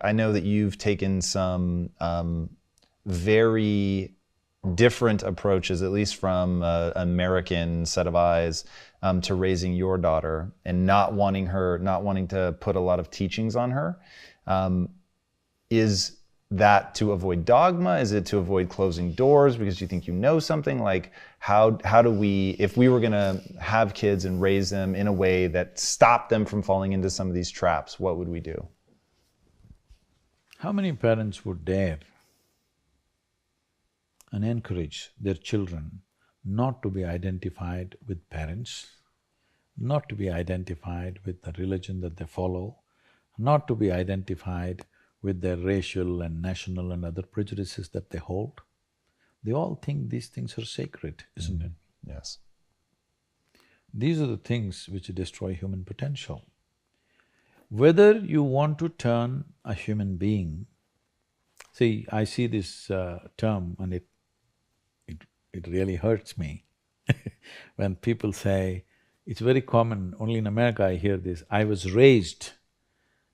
I know that you've taken some very different approaches, at least from an American set of eyes, to raising your daughter and not wanting to put a lot of teachings on her. Is that to avoid dogma? Is it to avoid closing doors because you think you know something? Like, how do we, if we were gonna have kids and raise them in a way that stopped them from falling into some of these traps, what would we do? How many parents would dare and encourage their children not to be identified with parents, not to be identified with the religion that they follow, not to be identified with their racial and national and other prejudices that they hold? They all think these things are sacred, isn't it? Yes. These are the things which destroy human potential. Whether you want to turn a human being… See, I see this term and it really hurts me when people say… It's very common, only in America I hear this, I was raised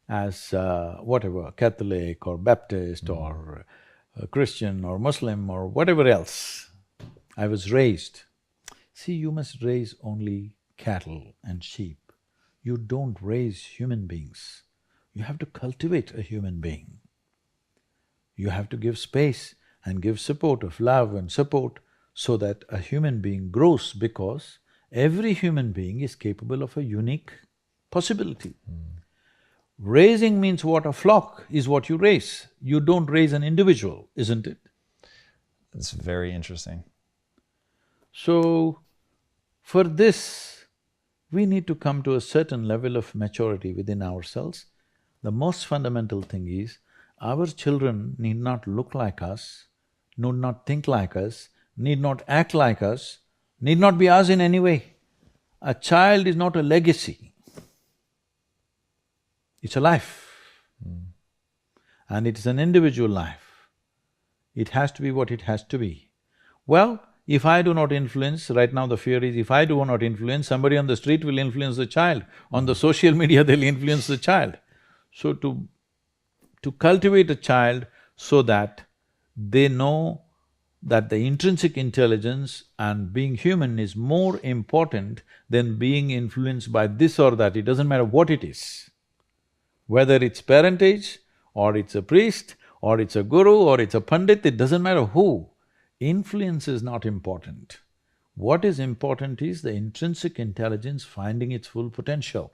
as whatever, Catholic or Baptist or Christian or Muslim or whatever else. I was raised. See, you must raise only cattle and sheep. You don't raise human beings. You have to cultivate a human being. You have to give space and give support of love and support so that a human being grows, because every human being is capable of a unique possibility. Raising means what? A flock is what you raise. You don't raise an individual, isn't it? That's very interesting. So, for this, we need to come to a certain level of maturity within ourselves. The most fundamental thing is, our children need not look like us, need not think like us, need not act like us, need not be us in any way. A child is not a legacy, it's a life. And it is an individual life. It has to be what it has to be. Well, if I do not influence, right now the fear is if I do not influence, somebody on the street will influence the child, on the social media they'll influence the child. So to cultivate a child so that they know that the intrinsic intelligence and being human is more important than being influenced by this or that, it doesn't matter what it is. Whether it's parentage, or it's a priest, or it's a guru, or it's a pandit, it doesn't matter who. Influence is not important. What is important is the intrinsic intelligence finding its full potential.